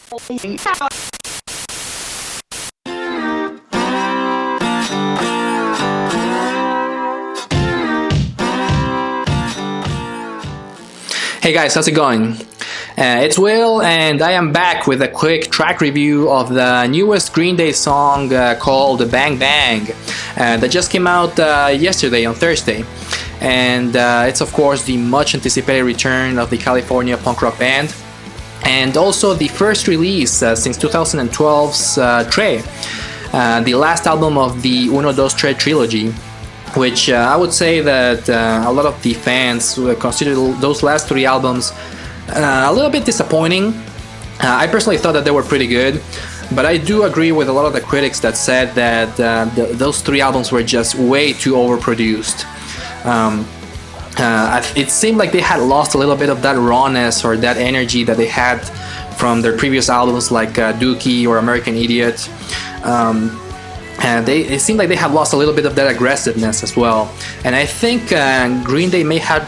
Hey guys, how's it going? It's Will, and I am back with a quick track review of the newest Green Day song called Bang Bang that just came out yesterday on Thursday. And it's of course the much anticipated return of the California punk rock band, and also the first release since 2012's Tre, the last album of the Uno Dos Tre trilogy, which I would say that a lot of the fans consider those last three albums a little bit disappointing. I personally thought that they were pretty good, but I do agree with a lot of the critics that said that those three albums were just way too overproduced. It seemed like they had lost a little bit of that rawness or that energy that they had from their previous albums like Dookie or American Idiot. It seemed like they have lost a little bit of that aggressiveness as well, and I think Green Day may have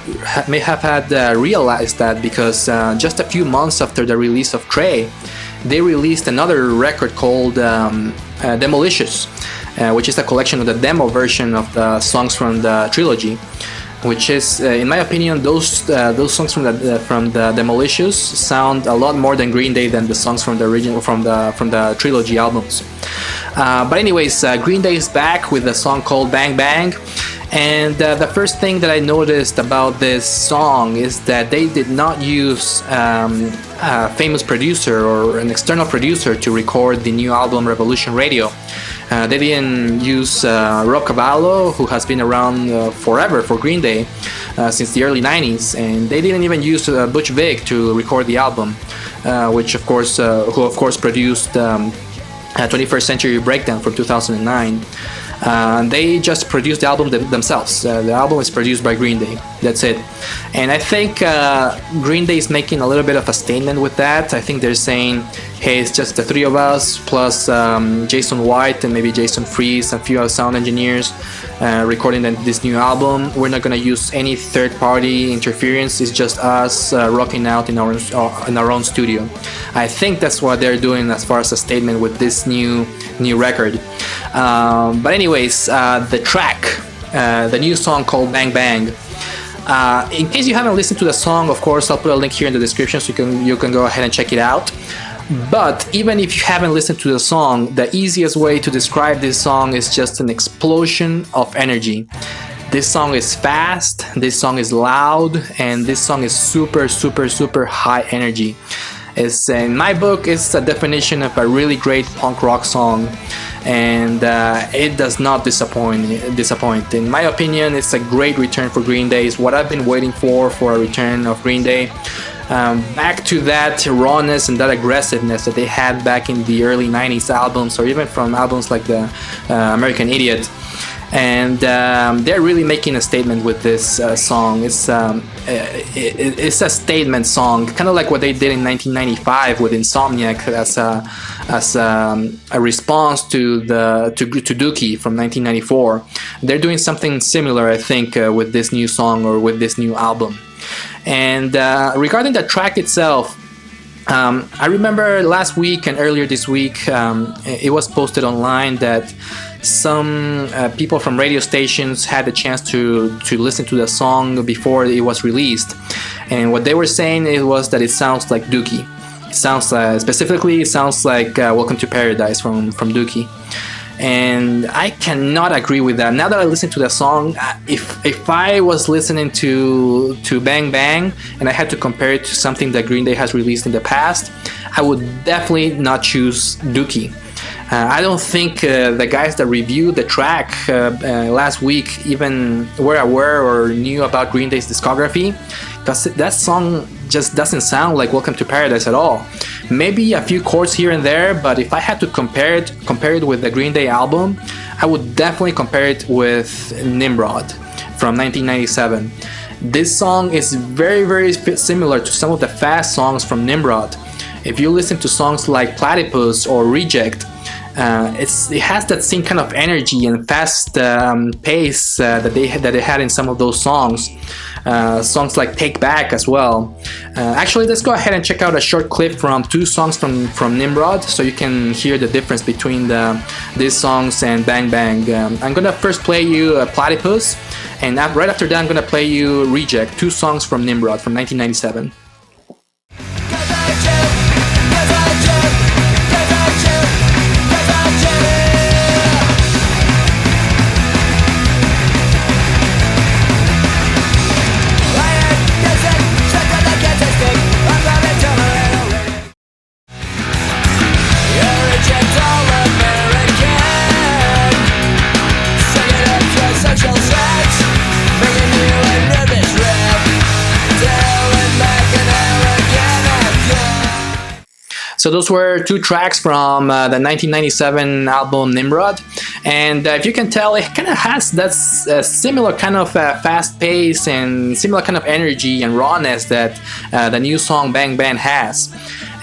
had realized that because just a few months after the release of Tre, they released another record called Demolicious, which is a collection of the demo version of the songs from the trilogy, which is, in my opinion, those songs from the Demolicious sound a lot more than Green Day than the songs from the original from the trilogy albums. But anyways, Green Day is back with a song called Bang Bang, and the first thing that I noticed about this song is that they did not use a famous producer or an external producer to record the new album Revolution Radio. They didn't use Rob Cavallo, who has been around forever for Green Day since the early 90s, and they didn't even use Butch Vig to record the album, which of course, who of course produced 21st Century Breakdown from 2009. They just produced the album themselves. The album is produced by Green Day. That's it. And I think Green Day is making a little bit of a statement with that. I think they're saying, hey, it's just the three of us plus Jason White and maybe Jason Freese, a few sound engineers recording this new album. We're not going to use any third-party interference. It's just us rocking out in our own studio. I think that's what they're doing as far as a statement with this new record. But anyways, the track, the new song called Bang Bang. In case you haven't listened to the song, of course, I'll put a link here in the description so you can go ahead and check it out. But even if you haven't listened to the song, the easiest way to describe this song is just an explosion of energy. This song is fast, this song is loud, and this song is super, super, super high energy. It's, in my book, it's a definition of a really great punk rock song, and it does not disappoint. In my opinion, it's a great return for Green Day. It's what I've been waiting for a return of Green Day. Back to that rawness and that aggressiveness that they had back in the early 90s albums, or even from albums like the American Idiot. And they're really making a statement with this song. It's a statement song, kind of like what they did in 1995 with Insomniac as a response to Dookie from 1994. They're doing something similar, I think, with this new song or with this new album. And regarding the track itself, I remember last week and earlier this week, it was posted online that some people from radio stations had the chance to listen to the song before it was released, and what they were saying was that it sounds like Dookie. It sounds specifically, it sounds like Welcome to Paradise from Dookie. And I cannot agree with that. Now that I listen to the song, if I was listening to Bang Bang and I had to compare it to something that Green Day has released in the past, I would definitely not choose Dookie. I don't think the guys that reviewed the track last week even were aware or knew about Green Day's discography, because that song just doesn't sound like Welcome to Paradise at all. Maybe a few chords here and there, but if I had to compare it with the Green Day album, I would definitely compare it with Nimrod from 1997. This song is very, very similar to some of the fast songs from Nimrod. If you listen to songs like Platypus or Reject, it has that same kind of energy and fast pace that they had in some of those songs. Songs like Take Back as well. Actually, let's go ahead and check out a short clip from two songs from Nimrod, so you can hear the difference between these songs and Bang Bang. I'm gonna first play you Platypus, and right after that I'm gonna play you Reject, two songs from Nimrod from 1997. So those were two tracks from the 1997 album Nimrod, and if you can tell, it kind of has that similar kind of fast pace and similar kind of energy and rawness that the new song Bang Bang has.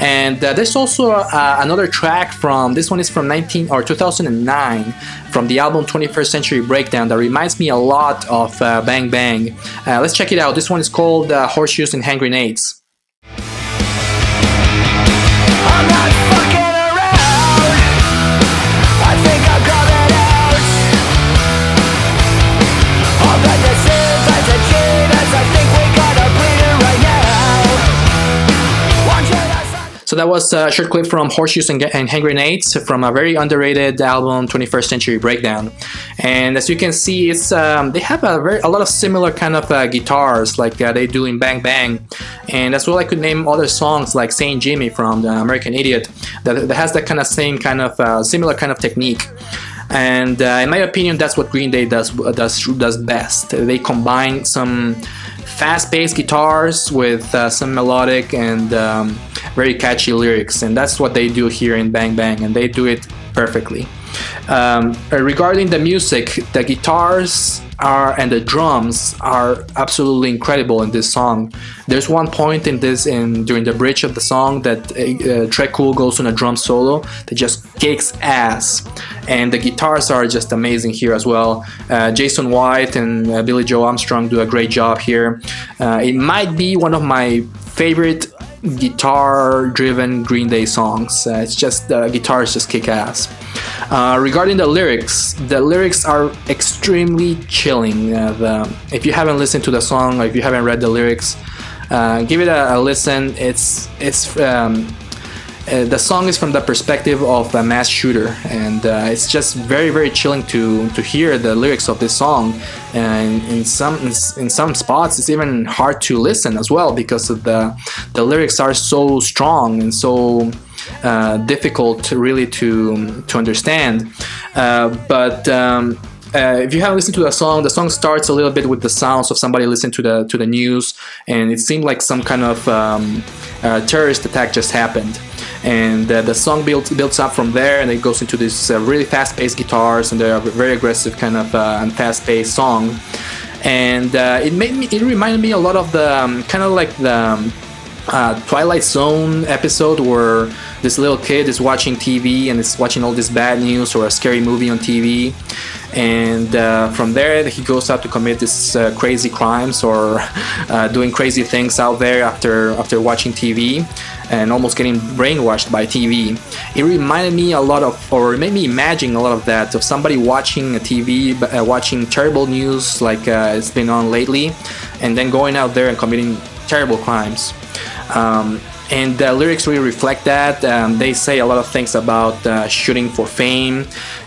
And there's also another track from, this one is from 2009, from the album 21st Century Breakdown, that reminds me a lot of Bang Bang. Let's check it out. This one is called Horseshoes and Hand Grenades. I'm not fucking around. I think I've got it out. I'll bet this is as a kid as I think we got a bleeder right now. So that was a short clip from Horseshoes and Hand Grenades from a very underrated album, 21st Century Breakdown. And as you can see, it's they have a lot of similar kind of guitars like they do in Bang Bang. And as well, I could name other songs like Saint Jimmy from the American Idiot that has that kind of same kind of similar kind of technique. And in my opinion, that's what Green Day does best. They combine some fast-paced guitars with some melodic and very catchy lyrics, and that's what they do here in Bang Bang, and they do it perfectly. Regarding the music, the guitars and the drums are absolutely incredible in this song. There's one point during the bridge of the song that Tré Cool goes on a drum solo that just kicks ass, and the guitars are just amazing here as well. Jason White and Billy Joe Armstrong do a great job here. It might be one of my favorite guitar-driven Green Day songs. It's just the guitars just kick ass. Regarding the lyrics are extremely chilling. If you haven't listened to the song or if you haven't read the lyrics, give it a listen. The song is from the perspective of a mass shooter, and it's just very, very chilling to hear the lyrics of this song. And in some spots, it's even hard to listen as well because of the lyrics are so strong and so difficult really to understand. If you haven't listened to the song starts a little bit with the sounds of somebody listening to the news, and it seemed like some kind of terrorist attack just happened. And the song builds up from there, and it goes into this really fast-paced guitars, and they're a very aggressive kind of and fast-paced song. And it reminded me a lot of the kind of like the Twilight Zone episode where this little kid is watching TV and is watching all this bad news or a scary movie on TV, and from there he goes out to commit this crazy crimes or doing crazy things out there after watching TV and almost getting brainwashed by TV. It reminded me a lot of, or it made me imagine a lot of that, of somebody watching a TV, watching terrible news like it's been on lately, and then going out there and committing terrible crimes. And the lyrics really reflect that. They say a lot of things about shooting for fame,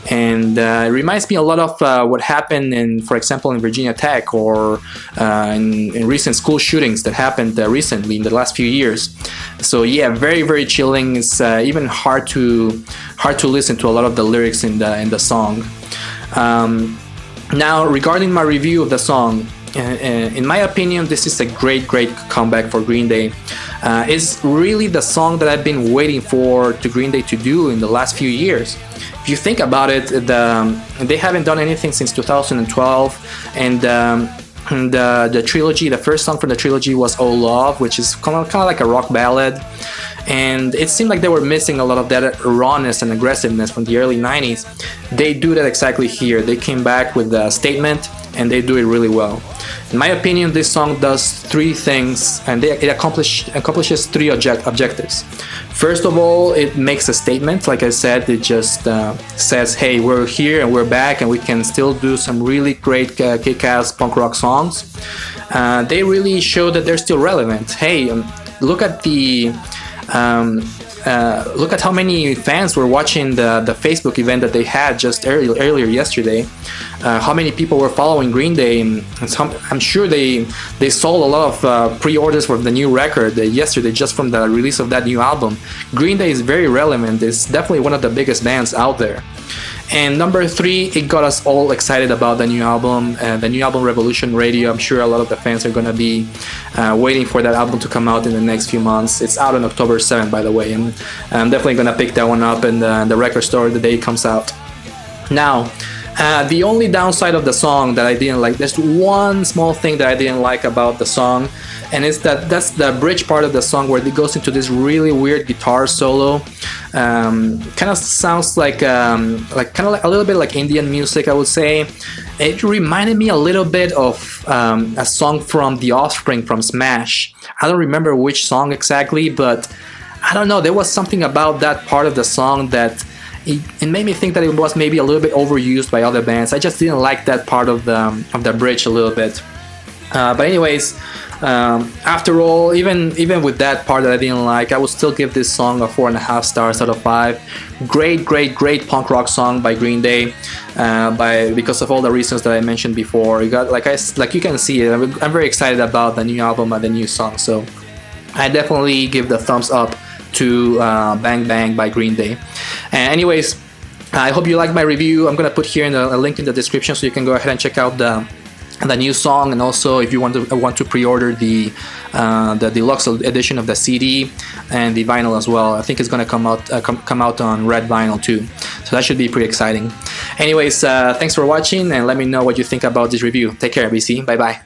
and it reminds me a lot of what happened for example, in Virginia Tech or in recent school shootings that happened recently in the last few years. So yeah, very, very chilling. It's even hard to listen to a lot of the lyrics in the song. Now, regarding my review of the song, in my opinion, this is a great comeback for Green Day. It's really the song that I've been waiting for Green Day to do in the last few years. If you think about it, they haven't done anything since 2012, and the trilogy, the first song from the trilogy was Oh Love, which is kind of like a rock ballad. and it seemed like they were missing a lot of that rawness and aggressiveness from the early 90s. They do that exactly here. They came back with a statement, and they do it really well. In my opinion, this song does three things, and it accomplishes three objectives. First of all, it makes a statement. Like I said, it just says, hey, we're here and we're back, and we can still do some really great kick-ass punk rock songs. They really show that they're still relevant. Hey, look at the look at how many fans were watching the Facebook event that they had just earlier yesterday. How many people were following Green Day, and I'm sure they sold a lot of pre-orders for the new record yesterday just from the release of that new album. Green Day is very relevant. It's definitely one of the biggest bands out there. And number three, it got us all excited about the new album Revolution Radio. I'm sure a lot of the fans are going to be waiting for that album to come out in the next few months. It's out on October 7th, by the way, and I'm definitely going to pick that one up in the record store the day it comes out. Now, the only downside of the song that I didn't like, there's one small thing that I didn't like about the song, and it's that's the bridge part of the song where it goes into this really weird guitar solo. Kind of sounds like a little bit like Indian music, I would say. It reminded me a little bit of a song from The Offspring from Smash. I don't remember which song exactly, but I don't know, there was something about that part of the song that it made me think that it was maybe a little bit overused by other bands. I just didn't like that part of the bridge a little bit. But anyways, after all, even with that part that I didn't like, I would still give this song a 4.5 stars out of 5. Great punk rock song by Green Day, because of all the reasons that I mentioned before. You got like you can see, I'm very excited about the new album and the new song. So I definitely give the thumbs up to Bang Bang by Green Day. And anyways, I hope you liked my review. I'm gonna put here a link in the description so you can go ahead and check out the new song, and also if you want to pre-order the deluxe edition of the CD and the vinyl as well. I think it's gonna come out on red vinyl too, so that should be pretty exciting. Anyways, thanks for watching, and let me know what you think about this review. Take care, BC. Bye bye.